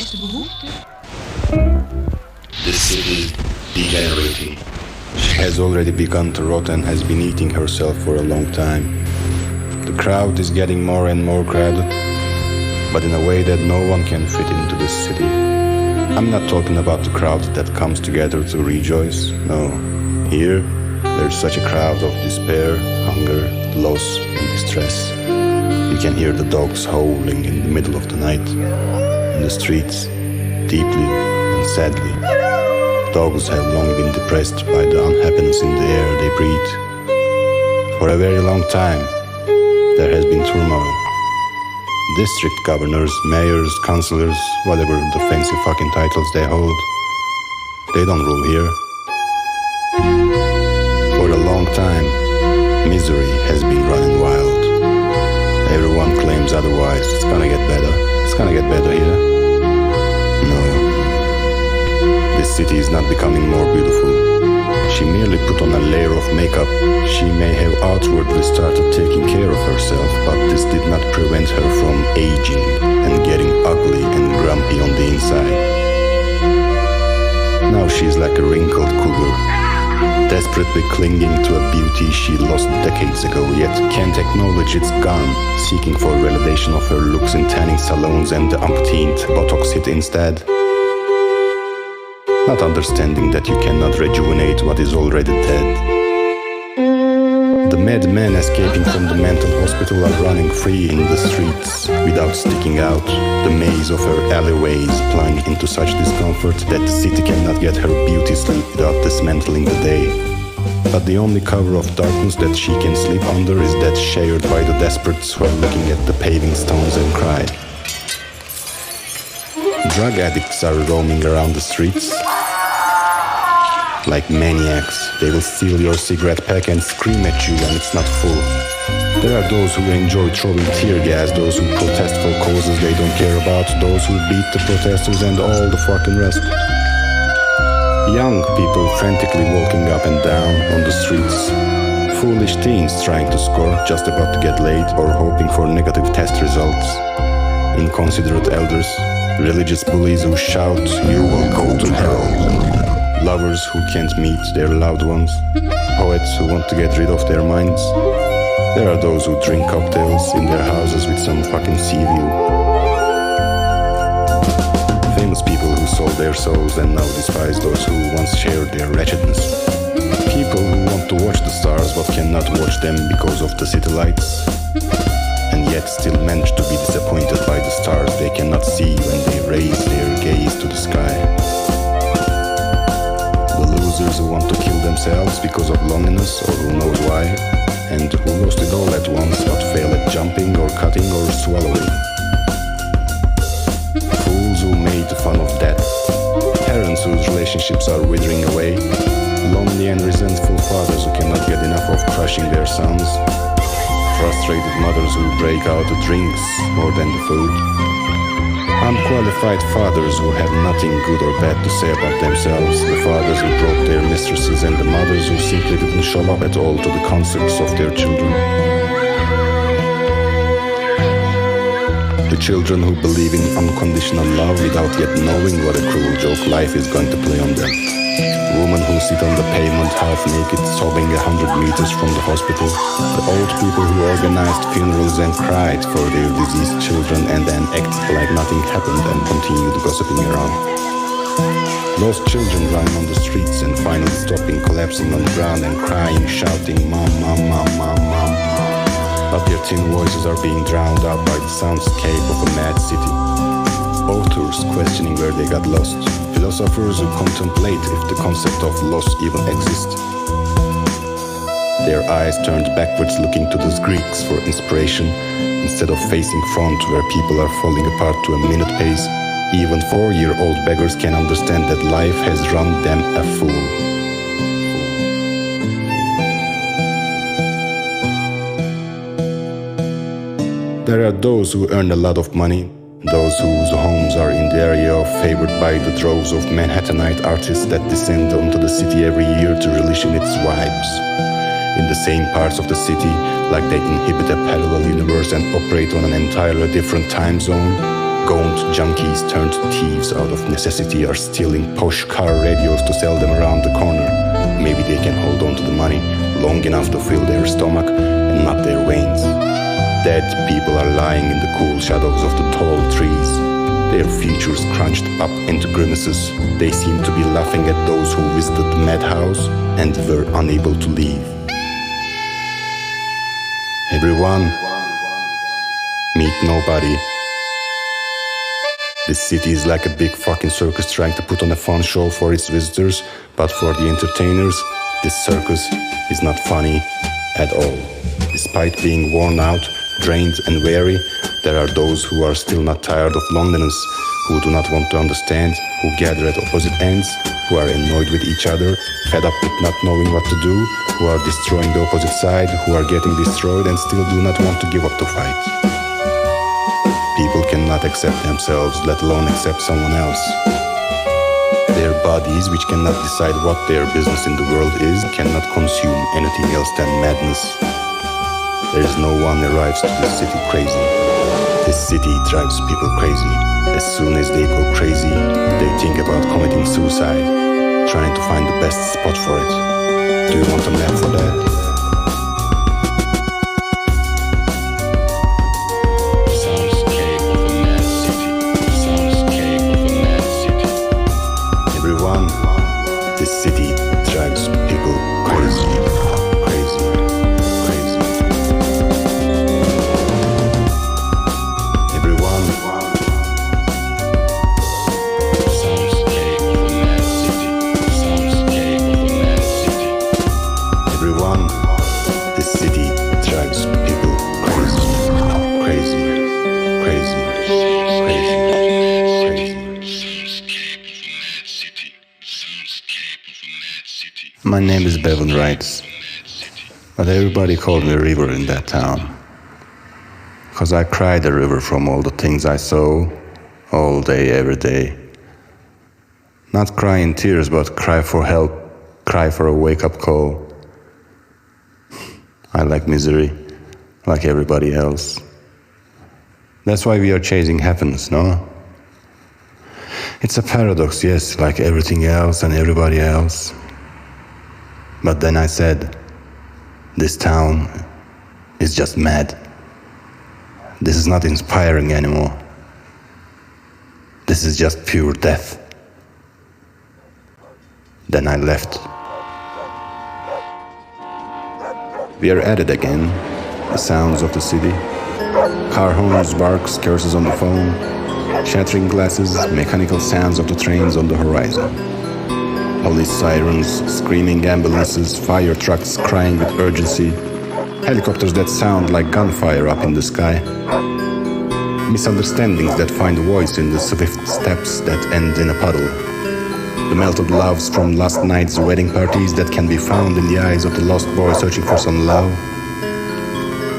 eerste behoefte. The city degenerating. She has already begun to rot and has been eating herself for a long time. The crowd is getting more and more crowded, but in a way that no one can fit into this city. I'm not talking about the crowd that comes together to rejoice. No, here there's such a crowd of despair, hunger, loss and distress. You can hear the dogs howling in the middle of the night, in the streets, deeply and sadly. Dogs have long been depressed by the unhappiness in the air they breathe. For a very long time, there has been turmoil. District governors, mayors, councillors, whatever the fancy fucking titles they hold, they don't rule here. For a long time, misery has been running wild. Everyone claims otherwise. It's gonna get better. It's gonna get better here. No. This city is not becoming more beautiful. She merely put on a layer of makeup. She may have outwardly started taking care of herself, but this did not prevent her from aging and getting ugly and grumpy on the inside. Now she's like a wrinkled cougar, desperately clinging to a beauty she lost decades ago, yet can't acknowledge it's gone, seeking for validation of her looks in tanning salons and the umpteenth Botox hit instead. Not understanding that you cannot rejuvenate what is already dead. The madmen escaping from the mental hospital are running free in the streets without sticking out. The maze of her alleyways plunged into such discomfort that the city cannot get her beauty sleep without dismantling the day. But the only cover of darkness that she can sleep under is that shared by the desperates who are looking at the paving stones and cry. Drug addicts are roaming around the streets. Like maniacs, they will steal your cigarette pack and scream at you when it's not full. There are those who enjoy throwing tear gas, those who protest for causes they don't care about, those who beat the protesters and all the fucking rest. Young people frantically walking up and down on the streets. Foolish teens trying to score, just about to get laid or hoping for negative test results. Inconsiderate elders, religious bullies who shout, "You will go to hell." Lovers who can't meet their loved ones, poets who want to get rid of their minds. There are those who drink cocktails in their houses with some fucking sea view. Famous people who sold their souls and now despise those who once shared their wretchedness. People who want to watch the stars but cannot watch them because of the city lights, and yet still manage to be disappointed by the stars they cannot see when they raise their gaze to the sky. Losers who want to kill themselves because of loneliness or who knows why, and who lost it all at once but fail at jumping or cutting or swallowing. Fools who made fun of death, parents whose relationships are withering away, lonely and resentful fathers who cannot get enough of crushing their sons, frustrated mothers who break out the drinks more than the food, unqualified fathers who have nothing good or bad to say about themselves, the fathers who broke their mistresses and the mothers who simply didn't show up at all to the concerts of their children. The children who believe in unconditional love without yet knowing what a cruel joke life is going to play on them. Women who sit on the pavement half naked, sobbing 100 meters from the hospital. The old people who organized funerals and cried for their deceased children and then act like nothing happened and continued gossiping around. Lost children running on the streets and finally stopping, collapsing on the ground and crying, shouting, "Mom, mom, mom, mom, mom." But their thin voices are being drowned out by the soundscape of a mad city. Authors questioning where they got lost. Philosophers who contemplate if the concept of loss even exists. Their eyes turned backwards looking to the Greeks for inspiration, instead of facing front where people are falling apart to a minute pace. Even 4-year-old beggars can understand that life has run them a fool. There are those who earn a lot of money, those whose homes are in the area favored by the droves of Manhattanite artists that descend onto the city every year to relish in its vibes. In the same parts of the city, like they inhabit a parallel universe and operate on an entirely different time zone, Gaunt junkies turned thieves out of necessity are stealing posh car radios to sell them around the corner. Maybe they can hold on to the money long enough to fill their stomach and not their veins. Dead people are lying in the cool shadows of the tall trees, their features crunched up into grimaces. They seem to be laughing at those who visited the madhouse and were unable to leave. Everyone, meet nobody. This city is like a big fucking circus trying to put on a fun show for its visitors, but for the entertainers, this circus is not funny at all. Despite being worn out, drained and weary, there are those who are still not tired of loneliness, who do not want to understand, who gather at opposite ends, who are annoyed with each other, fed up with not knowing what to do, who are destroying the opposite side, who are getting destroyed and still do not want to give up the fight. People cannot accept themselves, let alone accept someone else. Their bodies, which cannot decide what their business in the world is, cannot consume anything else than madness. There is no one arrives to this city crazy. This city drives people crazy. As soon as they go crazy, they think about committing suicide, trying to find the best spot for it. Do you want a map for that? This city drives people crazy, crazy, crazy. Everyone, soundscape of a mad city, soundscape of a mad city. Everyone, this city drives people crazy, crazy, crazy, crazy, crazy. My name is Bevan Wrights, but everybody called me River in that town. 'Cause I cried a river from all the things I saw, all day, every day. Not cry in tears, but cry for help, cry for a wake-up call. I like misery, like everybody else. That's why we are chasing happiness, no? It's a paradox, yes, like everything else and everybody else. But then I said, this town is just mad. This is not inspiring anymore. This is just pure death. Then I left. We are at it again, the sounds of the city. Car horns, barks, curses on the phone, shattering glasses, mechanical sounds of the trains on the horizon. Police sirens, screaming ambulances, fire trucks crying with urgency, helicopters that sound like gunfire up in the sky, misunderstandings that find voice in the swift steps that end in a puddle, the melted loves from last night's wedding parties that can be found in the eyes of the lost boy searching for some love.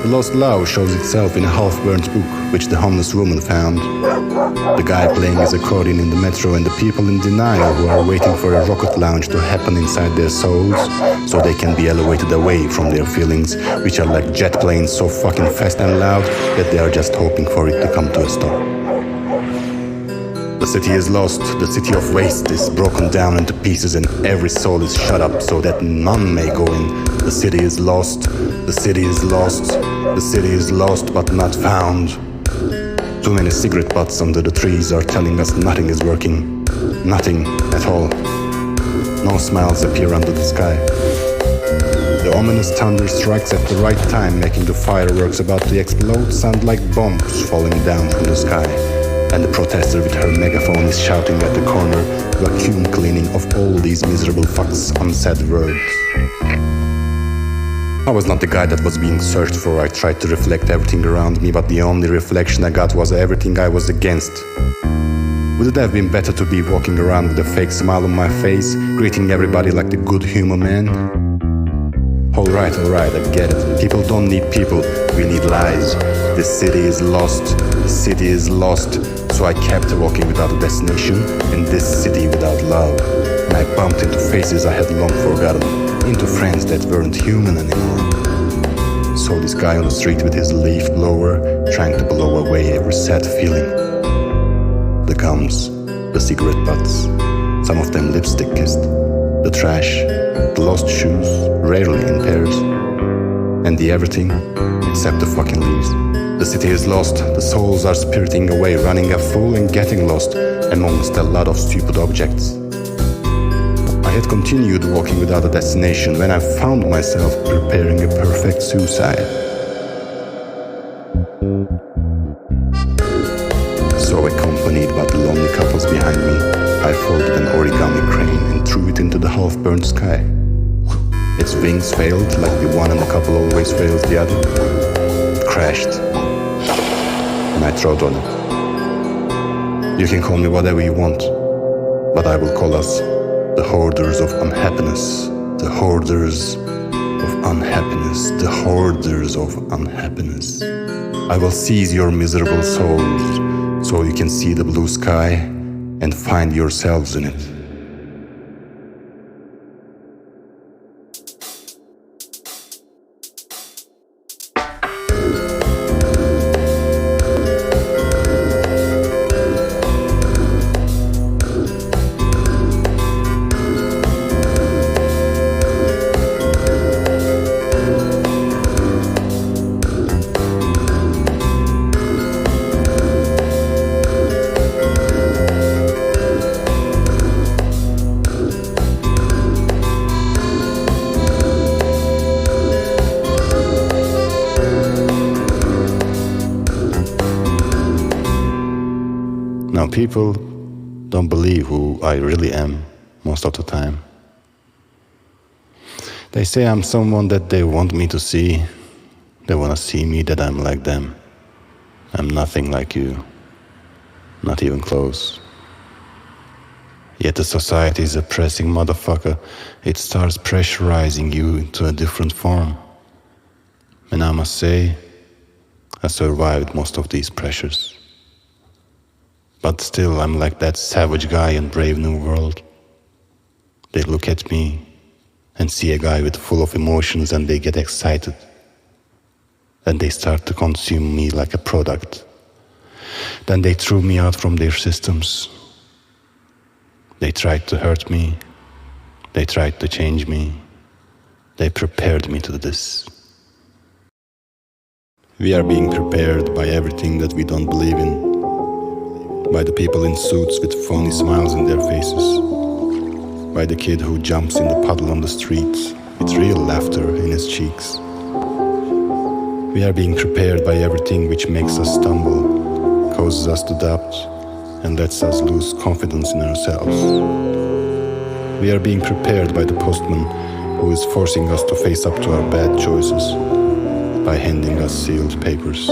The lost love shows itself in a half-burnt book which the homeless woman found. The guy playing his accordion in the metro and the people in denial who are waiting for a rocket launch to happen inside their souls so they can be elevated away from their feelings, which are like jet planes so fucking fast and loud that they are just hoping for it to come to a stop. The city is lost, the city of waste is broken down into pieces and every soul is shut up so that none may go in. The city is lost, the city is lost, the city is lost but not found. Too many cigarette butts under the trees are telling us nothing is working. Nothing at all. No smiles appear under the sky. The ominous thunder strikes at the right time, making the fireworks about to explode sound like bombs falling down from the sky. And the protester with her megaphone is shouting at the corner, vacuum cleaning of all these miserable fucks' unsaid words. I was not the guy that was being searched for. I tried to reflect everything around me, but the only reflection I got was everything I was against. Would it have been better to be walking around with a fake smile on my face, greeting everybody like the good human man? Alright, I get it. People don't need people, we need lies. This city is lost, the city is lost. So I kept walking without a destination, in this city without love. And I bumped into faces I had long forgotten, into friends that weren't human anymore. Saw this guy on the street with his leaf blower, trying to blow away every sad feeling. gums, the cigarette butts, some of them lipstick kissed, the trash, the lost shoes, rarely in pairs, and the everything except the fucking leaves. The city is lost, the souls are spiriting away, running a fool and getting lost amongst a lot of stupid objects. I had continued walking without a destination when I found myself preparing a perfect suicide. So accompanied by the lonely couples behind me, I folded an origami crane and threw it into the half-burned sky. Its wings failed like the one and the couple always fails the other. It crashed, and I trod on it. You can call me whatever you want, but I will call us the hoarders of unhappiness, the hoarders of unhappiness, the hoarders of unhappiness. I will seize your miserable souls so you can see the blue sky and find yourselves in it. Now people don't believe who I really am most of the time. They say I'm someone that they want me to see. They want to see me that I'm like them. I'm nothing like you, not even close. Yet the society is a pressing motherfucker. It starts pressurizing you into a different form. And I must say, I survived most of these pressures. But still, I'm like that savage guy in Brave New World. They look at me and see a guy with full of emotions and they get excited. Then they start to consume me like a product. Then they threw me out from their systems. They tried to hurt me. They tried to change me. They prepared me to this. We are being prepared by everything that we don't believe in. By the people in suits with phony smiles in their faces. By the kid who jumps in the puddle on the street with real laughter in his cheeks. We are being prepared by everything which makes us stumble, causes us to doubt, and lets us lose confidence in ourselves. We are being prepared by the postman who is forcing us to face up to our bad choices by handing us sealed papers.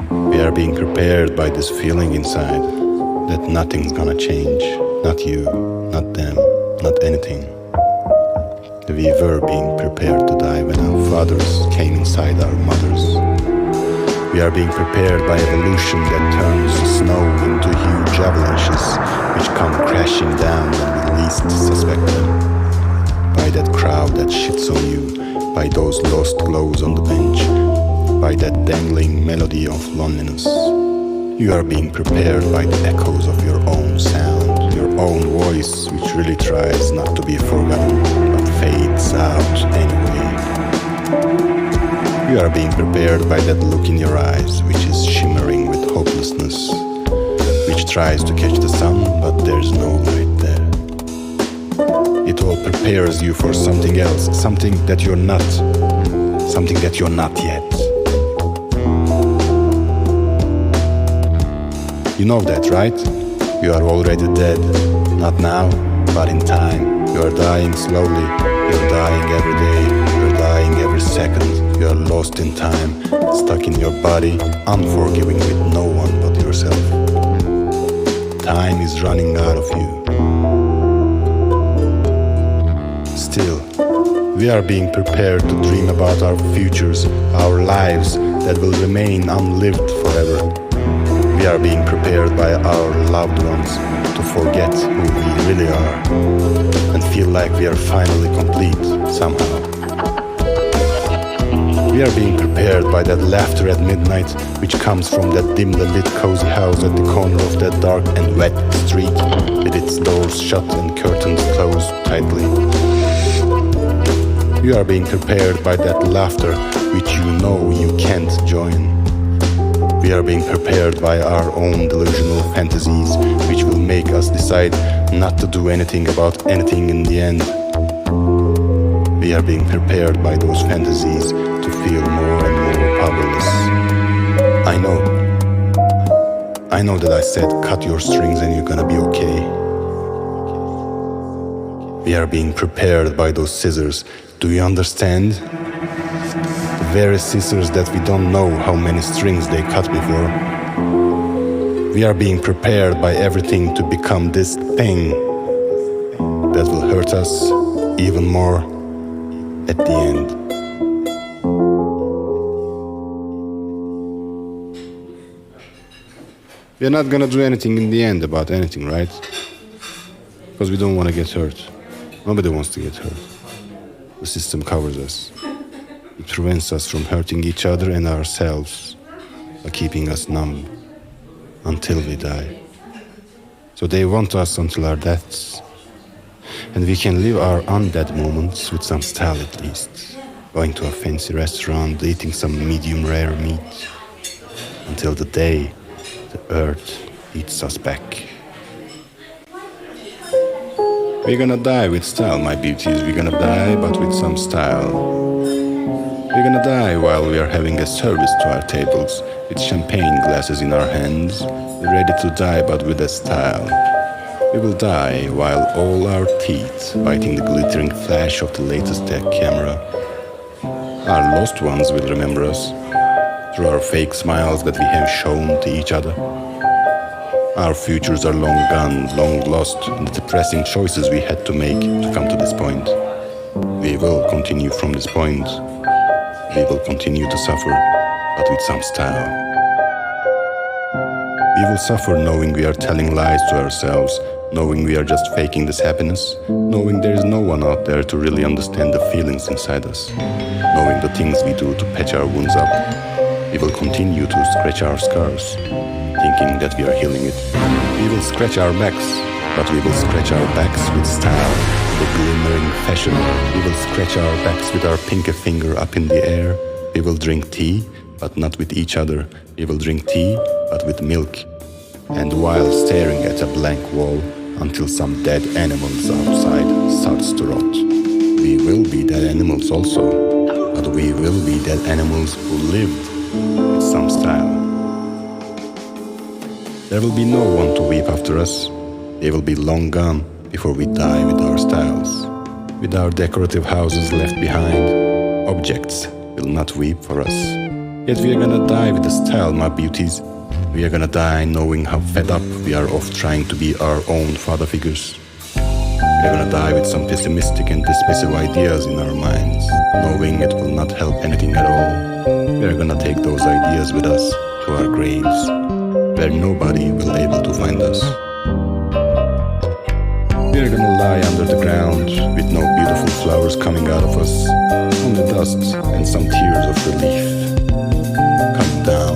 We are being prepared by this feeling inside that nothing's gonna change, not you, not them, not anything. We were being prepared to die when our fathers came inside our mothers. We are being prepared by evolution that turns snow into huge avalanches which come crashing down when we least suspect them. By that crowd that shits on you, by those lost glows on the bench, by that dangling melody of loneliness. You are being prepared by the echoes of your own sound, your own voice which really tries not to be forgotten, but fades out anyway. You are being prepared by that look in your eyes which is shimmering with hopelessness, which tries to catch the sun, but there's no light there. It all prepares you for something else, something that you're not, something that you're not yet. You know that, right? You are already dead. Not now, but in time. You are dying slowly. You're dying every day. You're dying every second. You are lost in time, stuck in your body, unforgiving with no one but yourself. Time is running out of you. Still, we are being prepared to dream about our futures, our lives that will remain unlived forever. We are being prepared by our loved ones to forget who we really are and feel like we are finally complete somehow. We We are being prepared by that laughter at midnight, which comes from that dimly lit cozy house at the corner of that dark and wet street, with its doors shut and curtains closed tightly. We are being prepared by that laughter which you know you can't join. We are being prepared by our own delusional fantasies, which will make us decide not to do anything about anything in the end. We are being prepared by those fantasies to feel more and more powerless. I know that I said cut your strings and you're gonna be okay. We are being prepared by those scissors. Do you understand? The very scissors that we don't know how many strings they cut before. We are being prepared by everything to become this thing that will hurt us even more at the end. We are not gonna do anything in the end about anything, right? Because we don't want to get hurt. Nobody wants to get hurt. The system covers us. It prevents us from hurting each other and ourselves by keeping us numb until we die. So they want us until our deaths. And we can live our undead moments with some style at least. Going to a fancy restaurant, eating some medium rare meat. Until the day the earth eats us back. We're gonna die with style, my beauties. We're gonna die, but with some style. We're gonna die while we are having a service to our tables, with champagne glasses in our hands, ready to die, but with a style. We will die while all our teeth biting the glittering flash of the latest tech camera. Our lost ones will remember us through our fake smiles that we have shown to each other. Our futures are long gone, long lost in the depressing choices we had to make to come to this point. We will continue from this point. We will continue to suffer, but with some style. We will suffer knowing we are telling lies to ourselves, knowing we are just faking this happiness, knowing there is no one out there to really understand the feelings inside us, knowing the things we do to patch our wounds up. We will continue to scratch our scars, thinking that we are healing it. We will scratch our backs, but we will scratch our backs with style, with glimmering fashion. We will scratch our backs with our pinky finger up in the air. We will drink tea, but not with each other. We will drink tea, but with milk. And while staring at a blank wall until some dead animals outside starts to rot. We will be dead animals also, but we will be dead animals who lived with some style. There will be no one to weep after us. They will be long gone before we die with our styles. With our decorative houses left behind, objects will not weep for us. Yet we are gonna die with the style, my beauties. We are gonna die knowing how fed up we are of trying to be our own father figures. We are gonna die with some pessimistic and dismissive ideas in our minds, knowing it will not help anything at all. We are gonna take those ideas with us to our graves, where nobody will be able to find us. We are gonna lie under the ground with no beautiful flowers coming out of us, only dust and some tears of relief coming down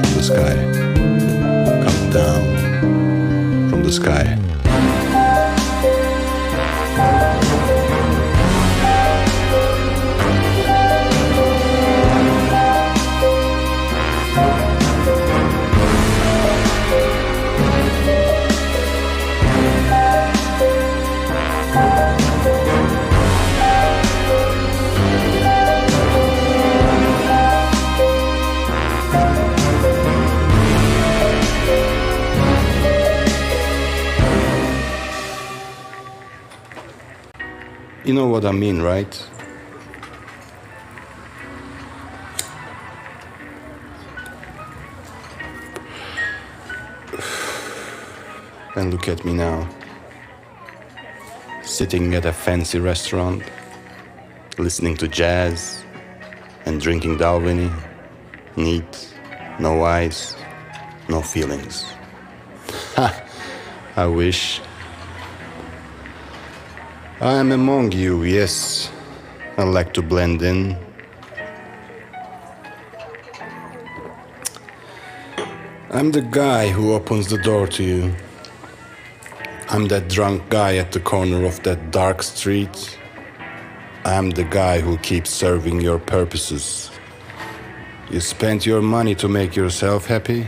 from the sky, coming down from the sky. You know what I mean, right? And look at me now, sitting at a fancy restaurant, listening to jazz and drinking Dalwhinnie, neat, no eyes, no feelings. Ha! I wish. I am among you, yes. I like to blend in, I'm the guy who opens the door to you. I'm that drunk guy at the corner of that dark street. I'm the guy who keeps serving your purposes. You spent your money to make yourself happy,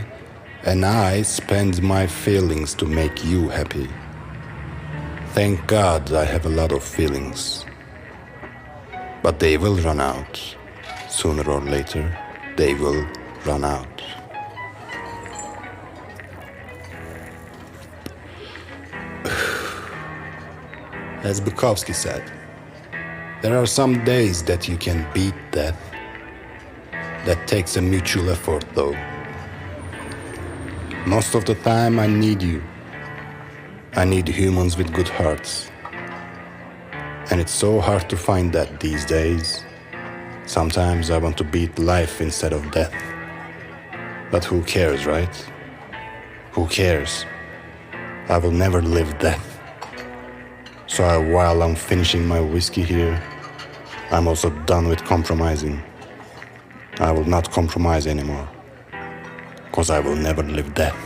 and I spend my feelings to make you happy. Thank God I have a lot of feelings. But they will run out. Sooner or later, they will run out. As Bukowski said, there are some days that you can beat death. That takes a mutual effort, though. Most of the time, I need you. I need humans with good hearts. And it's so hard to find that these days. Sometimes I want to beat life instead of death. But who cares, right? Who cares? I will never live death. So while I'm finishing my whiskey here, I'm also done with compromising. I will not compromise anymore, 'cause I will never live death.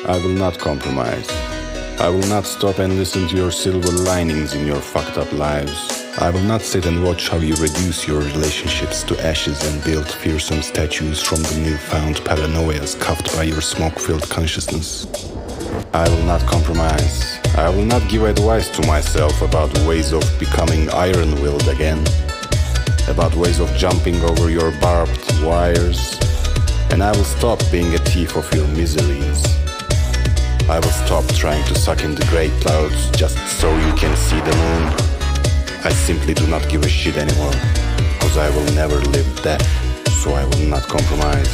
I will not compromise. I will not stop and listen to your silver linings in your fucked up lives. I will not sit and watch how you reduce your relationships to ashes and build fearsome statues from the newfound paranoias cuffed by your smoke-filled consciousness. I will not compromise. I will not give advice to myself about ways of becoming iron-willed again, about ways of jumping over your barbed wires, and I will stop being a thief of your miseries. I will stop trying to suck in the grey clouds just so you can see the moon. I simply do not give a shit anymore, 'cause I will never live death, so I will not compromise.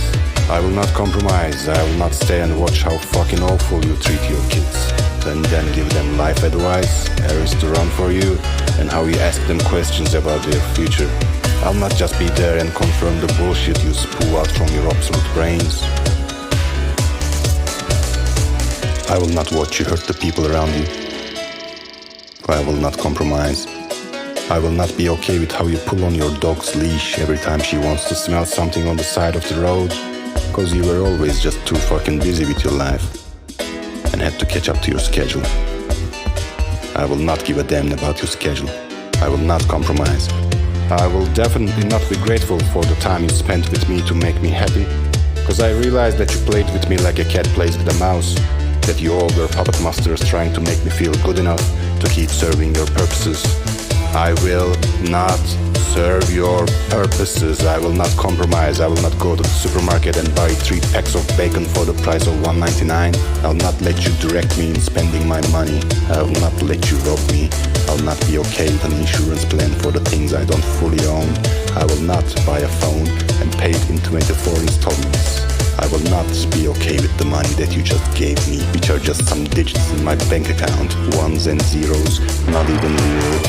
I will not compromise. I will not stay and watch how fucking awful you treat your kids, and then give them life advice, errands to run for you, and how you ask them questions about their future. I'll not just be there and confirm the bullshit you spew out from your absolute brains. I will not watch you hurt the people around you. I will not compromise. I will not be okay with how you pull on your dog's leash every time she wants to smell something on the side of the road, 'cause you were always just too fucking busy with your life and had to catch up to your schedule. I will not give a damn about your schedule. I will not compromise. I will definitely not be grateful for the time you spent with me to make me happy, 'cause I realized that you played with me like a cat plays with a mouse, that you all were puppet masters trying to make me feel good enough to keep serving your purposes. I will not serve your purposes. I will not compromise. I will not go to the supermarket and buy 3 packs of bacon for the price of $1.99. I'll not let you direct me in spending my money. I will not let you rob me. I'll not be okay with an insurance plan for the things I don't fully own. I will not buy a phone and pay it in 24 installments. I will not be okay with the money that you just gave me, which are just some digits in my bank account, ones and zeros, not even real.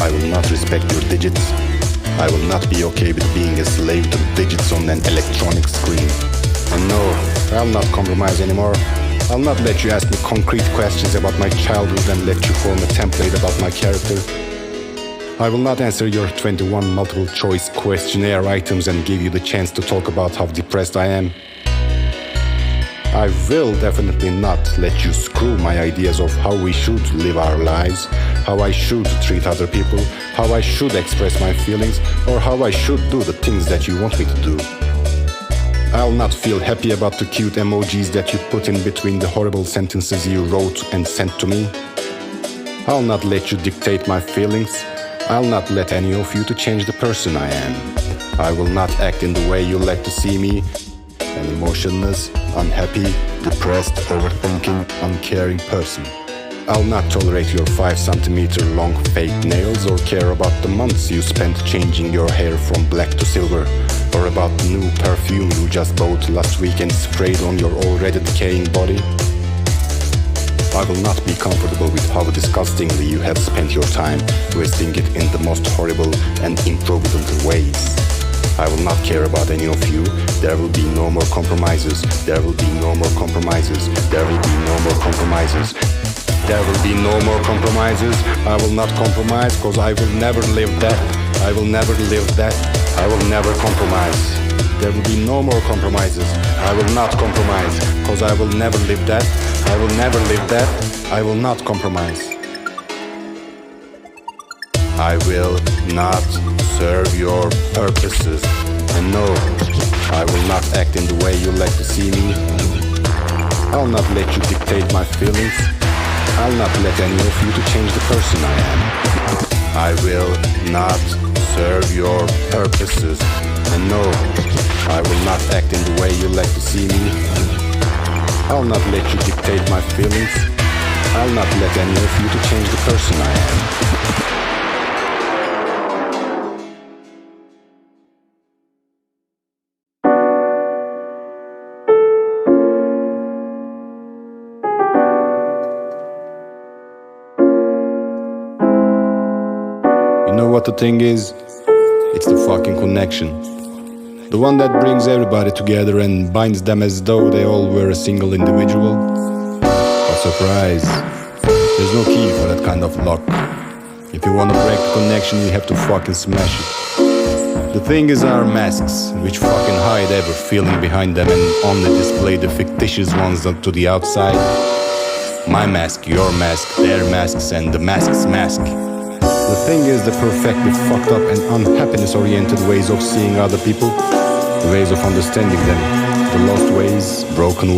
I will not respect your digits. I will not be okay with being a slave to digits on an electronic screen. And no, I'll not compromise anymore. I'll not let you ask me concrete questions about my childhood and let you form a template about my character. I will not answer your 21 multiple choice questionnaire items and give you the chance to talk about how depressed I am. I will definitely not let you screw my ideas of how we should live our lives, how I should treat other people, how I should express my feelings, or how I should do the things that you want me to do. I'll not feel happy about the cute emojis that you put in between the horrible sentences you wrote and sent to me. I'll not let you dictate my feelings. I'll not let any of you to change the person I am. I will not act in the way you like to see me, an emotionless, unhappy, depressed, overthinking, uncaring person. I'll not tolerate your 5 centimeter long fake nails or care about the months you spent changing your hair from black to silver, or about the new perfume you just bought last week and sprayed on your already decaying body. I will not be comfortable with how disgustingly you have spent your time, wasting it in the most horrible and improvident ways. I will not care about any of you. There will be no more compromises. There will be no more compromises. There will be no more compromises. There will be no more compromises. I will not compromise, cause I will never live that. I will never live that. I will never compromise. There will be no more compromises. I will not compromise, cause I will never live that. I will never live that. I will not compromise. I will not serve your purposes. And no, I will not act in the way you like to see me. I'll not let you dictate my feelings. I'll not let any of you to change the person I am. I will not serve your purposes. And no, I will not act in the way you like to see me. I'll not let you dictate my feelings. I'll not let any of you to change the person I am. You know what the thing is? It's the fucking connection. The one that brings everybody together and binds them as though they all were a single individual. What surprise. There's no key for that kind of lock. If you wanna break the connection, you have to fucking smash it. The thing is our masks, which fucking hide every feeling behind them and only display the fictitious ones to the outside. My mask, your mask, their masks, and the mask's mask. The thing is the perfectly fucked up and unhappiness-oriented ways of seeing other people, the ways of understanding them, the lost ways, broken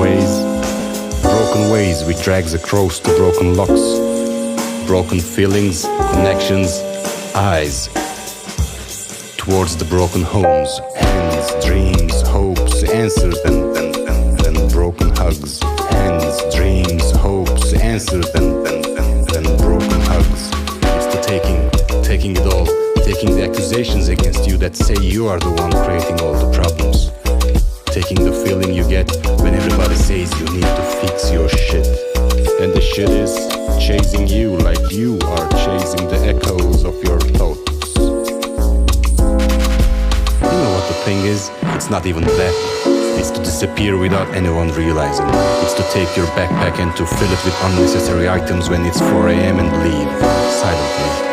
ways which drags across the broken locks, broken feelings, connections, eyes, towards the broken homes, hands, dreams, hopes, answers, and broken hugs, hands, dreams, hopes, answers, and broken hugs. Taking it all, taking the accusations against you that say you are the one creating all the problems. Taking the feeling you get when everybody says you need to fix your shit. And the shit is chasing you like you are chasing the echoes of your thoughts. You know what the thing is? It's not even that. It's to disappear without anyone realizing. It's to take your backpack and to fill it with unnecessary items when it's 4 a.m. and leave silently.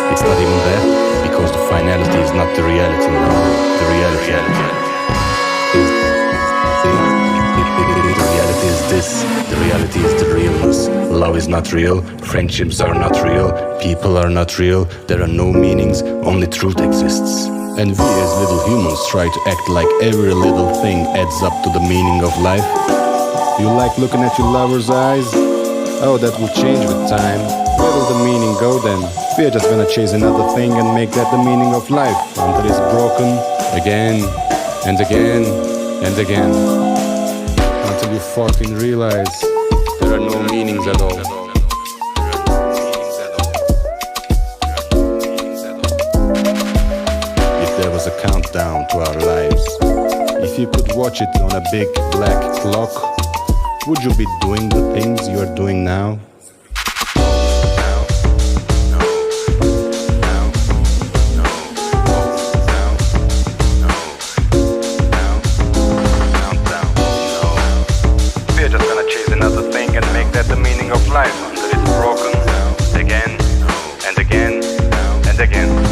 It's not even that, because the finality is not the reality, no. The reality is this. The reality is the realness. Love is not real, friendships are not real, people are not real, there are no meanings, only truth exists. And we as little humans try to act like every little thing adds up to the meaning of life. You like looking at your lover's eyes? Oh, that will change with time. Where will the meaning go then? We're just gonna chase another thing and make that the meaning of life until it's broken again and again and again. Until you fucking realize there are no meanings at all. If there was a countdown to our lives, if you could watch it on a big black clock, would you be doing the things you are doing now? The meaning of life until it's broken again and again and again.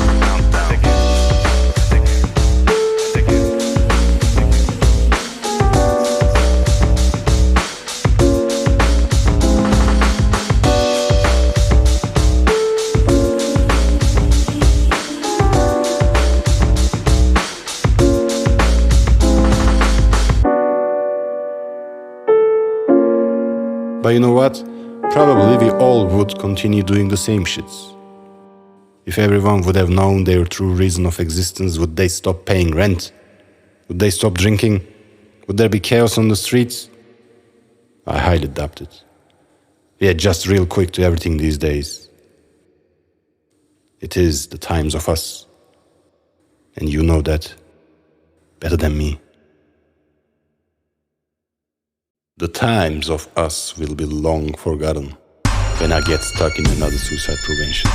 But you know what? Probably we all would continue doing the same shits. If everyone would have known their true reason of existence, would they stop paying rent? Would they stop drinking? Would there be chaos on the streets? I highly doubt it. We are just real quick to everything these days. It is the times of us. And you know that better than me. The times of us will be long forgotten when I get stuck in another suicide prevention.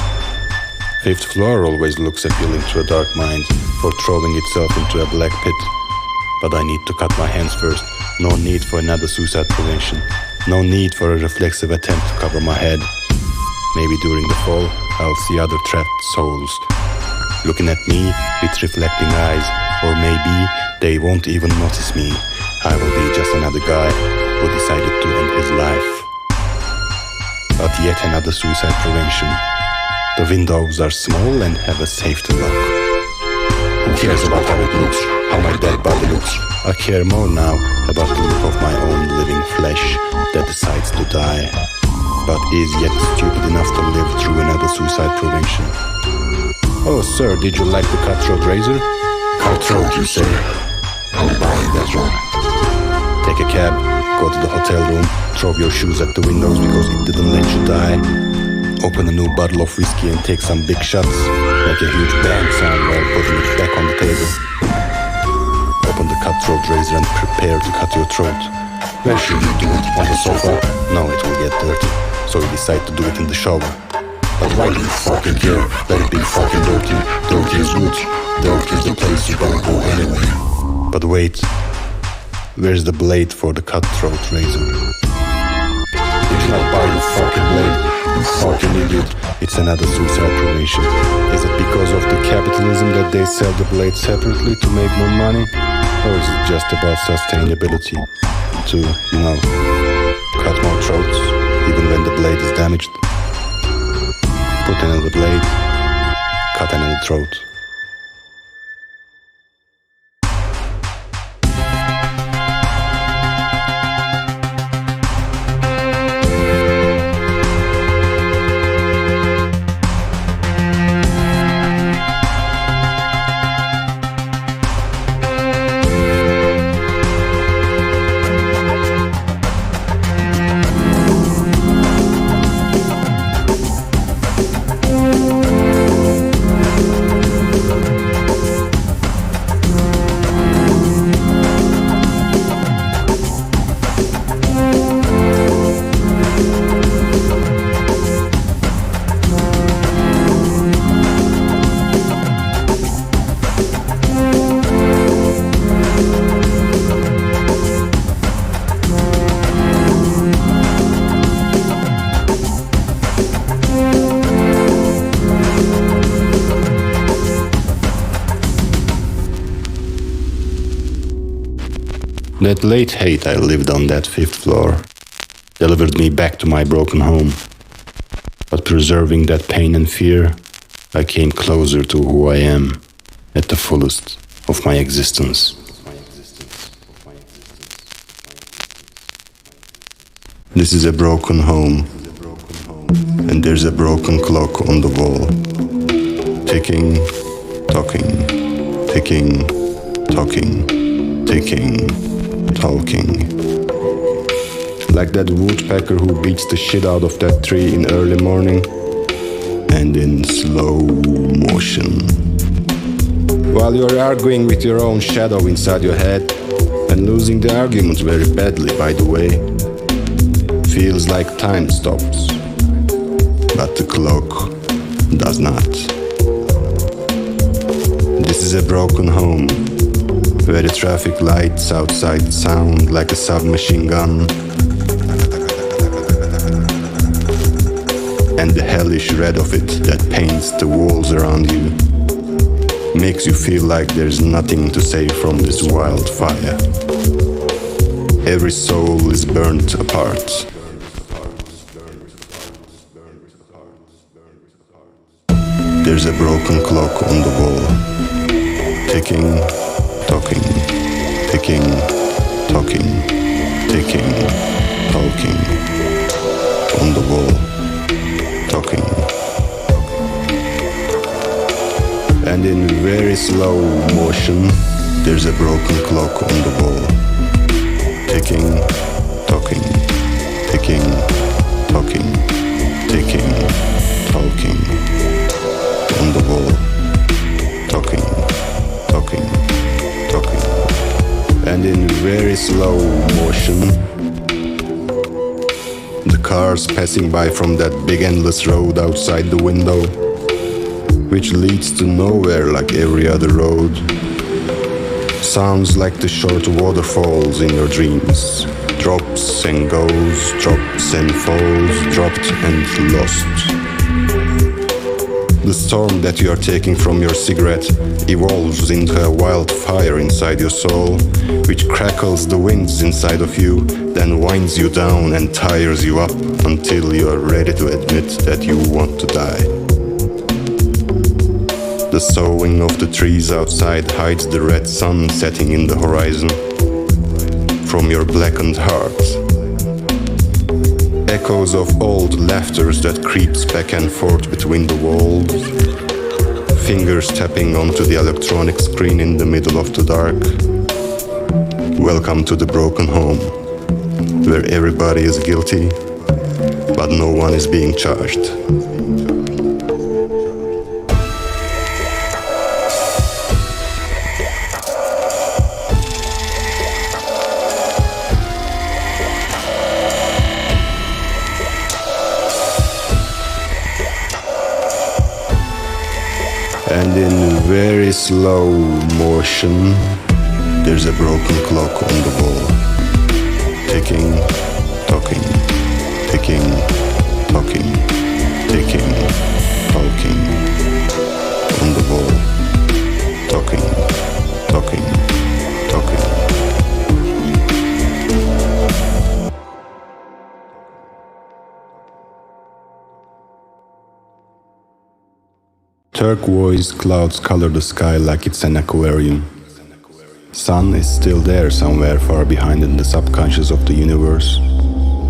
Fifth floor always looks appealing to a dark mind for throwing itself into a black pit. But I need to cut my hands first. No need for another suicide prevention. No need for a reflexive attempt to cover my head. Maybe during the fall, I'll see other trapped souls looking at me with reflecting eyes. Or maybe they won't even notice me. I will be just another guy who decided to end his life. But yet another suicide prevention. The windows are small and have a safety lock. Who cares about how it looks, how my dead body looks? I care more now about the look of my own living flesh that decides to die, but is yet stupid enough to live through another suicide prevention. Oh sir, did you like the cutthroat razor? Cutthroat, you say? I'll buy that one. Take a cab, go to the hotel room, throw your shoes at the windows because it didn't let you die. Open a new bottle of whiskey and take some big shots, make a huge bang sound while putting it back on the table. Open the cutthroat razor and prepare to cut your throat. Where should you do it? On the sofa? No, it will get dirty, so you decide to do it in the shower. But why do you fucking care? Let it be fucking dirty. Dirty is good. Dirty is the place you gotta go anyway. But wait, where's the blade for the cutthroat razor? You cannot buy the fucking blade, you fucking idiot. It's another suicide prevention. Is it because of the capitalism that they sell the blade separately to make more money? Or is it just about sustainability? To, cut more throats, even when the blade is damaged? Put another blade, cut another throat. That Latehate I lived on that fifth floor delivered me back to my broken home. But preserving that pain and fear, I came closer to who I am at the fullest of my existence. This is a broken home, and there's a broken clock on the wall. Ticking, talking, ticking, talking, ticking, talking. Like that woodpecker who beats the shit out of that tree in early morning and in slow motion. While you're arguing with your own shadow inside your head and losing the argument very badly, by the way. Feels like time stops, but the clock does not. This is a broken home, where the traffic lights outside sound like a submachine gun, and the hellish red of it that paints the walls around you makes you feel like there's nothing to save from this wildfire. Every soul is burnt apart. There's a broken clock on the wall, ticking, talking, ticking, talking, ticking, talking, on the wall, talking. And in very slow motion, there's a broken clock on the wall, ticking, talking, ticking, talking, ticking, talking, on the wall, talking, talking, talking. And in very slow motion, the cars passing by from that big endless road outside the window which leads to nowhere like every other road. Sounds like the short waterfalls in your dreams. Drops and goes, drops and falls, dropped and lost. The storm that you are taking from your cigarette evolves into a wildfire inside your soul, which crackles the winds inside of you, then winds you down and tires you up until you are ready to admit that you want to die. The soughing of the trees outside hides the red sun setting in the horizon from your blackened heart. Echoes of old laughters that creeps back and forth between the walls. Fingers tapping onto the electronic screen in the middle of the dark. Welcome to the broken home, where everybody is guilty, but no one is being charged. And in very slow motion, there's a broken clock on the wall. Ticking, talking, ticking, talking, ticking, talking. On the wall. Talking, talking, talking. Turquoise clouds color the sky like it's an aquarium. Sun is still there somewhere far behind in the subconscious of the universe.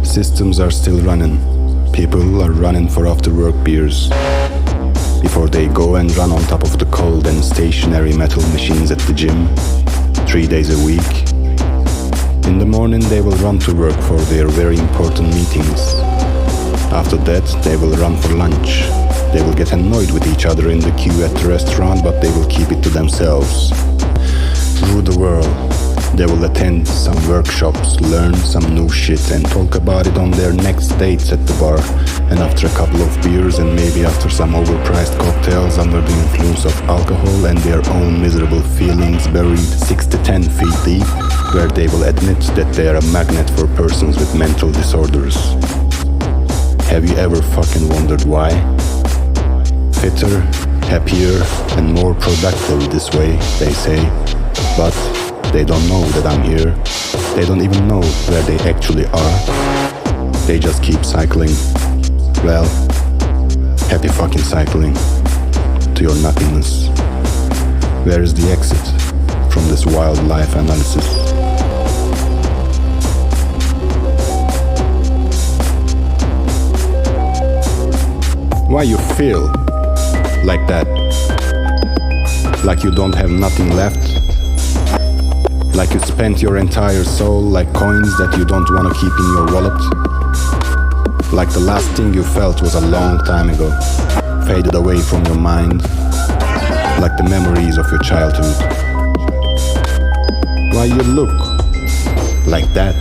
Systems are still running. People are running for after-work beers before they go and run on top of the cold and stationary metal machines at the gym 3 days a week. In the morning they will run to work for their very important meetings. After that they will run for lunch. They will get annoyed with each other in the queue at the restaurant, but they will keep it to themselves. Through the world, they will attend some workshops, learn some new shit, and talk about it on their next dates at the bar. And after a couple of beers and maybe after some overpriced cocktails under the influence of alcohol and their own miserable feelings buried 6 to 10 feet deep, where they will admit that they are a magnet for persons with mental disorders. Have you ever fucking wondered why? Fitter, happier, and more productive this way, they say. But they don't know that I'm here. They don't even know where they actually are. They just keep cycling. Well, happy fucking cycling to your nothingness. Where is the exit from this wildlife analysis? Why you feel like that? Like you don't have nothing left? Like you spent your entire soul like coins that you don't want to keep in your wallet? Like the last thing you felt was a long time ago, faded away from your mind, like the memories of your childhood. Why you look like that?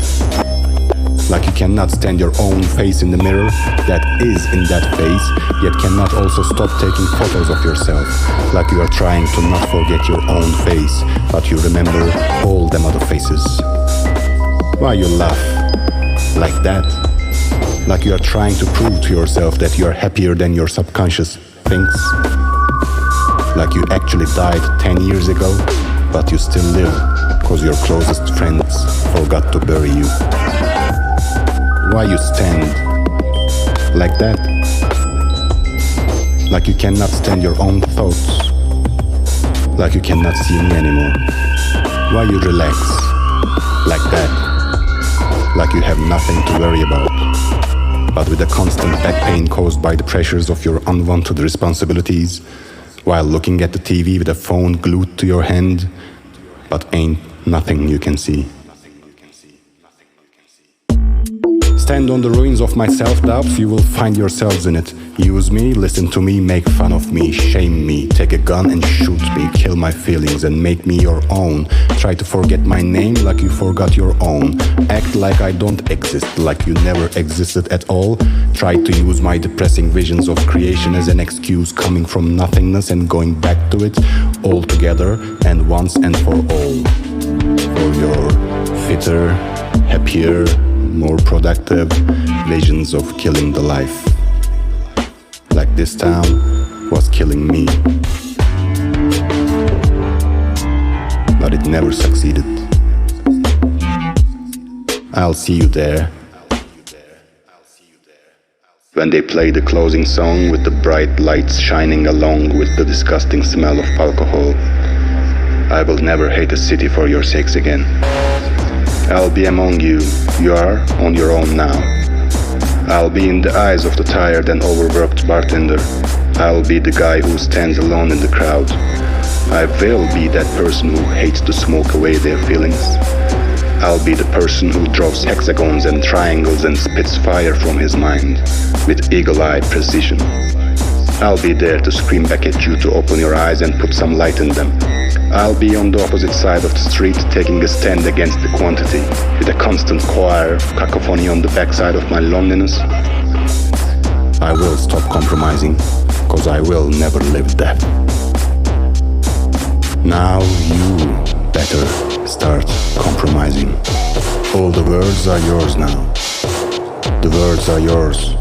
Like you cannot stand your own face in the mirror that is in that face, yet cannot also stop taking photos of yourself. Like you are trying to not forget your own face, but you remember all them other faces. Why you laugh like that? Like you are trying to prove to yourself that you are happier than your subconscious thinks. Like you actually died 10 years ago, but you still live because your closest friends forgot to bury you. Why you stand like that? Like you cannot stand your own thoughts. Like you cannot see me anymore. Why you relax like that? Like you have nothing to worry about, but with a constant back pain caused by the pressures of your unwanted responsibilities, while looking at the TV with a phone glued to your hand, but ain't nothing you can see. stand on the ruins of my self-doubts, you will find yourselves in it. Use me, listen to me, make fun of me, shame me, take a gun and shoot me, kill my feelings and make me your own. Try to forget my name like you forgot your own. Act like I don't exist, like you never existed at all. Try to use my depressing visions of creation as an excuse, coming from nothingness and going back to it all together and once and for all. For your fitter, happier, more productive visions of killing the life. Like this town was killing me. But it never succeeded. I'll see you there. When they play the closing song with the bright lights shining along with the disgusting smell of alcohol, I will never hate a city for your sakes again. I'll be among you, you are on your own now. I'll be in the eyes of the tired and overworked bartender. I'll be the guy who stands alone in the crowd. I will be that person who hates to smoke away their feelings. I'll be the person who draws hexagons and triangles and spits fire from his mind with eagle-eyed precision. I'll be there to scream back at you to open your eyes and put some light in them. I'll be on the opposite side of the street taking a stand against the quantity with a constant choir of cacophony on the backside of my loneliness. I will stop compromising, cause I will never live that. Now you better start compromising. All the words are yours now. The words are yours.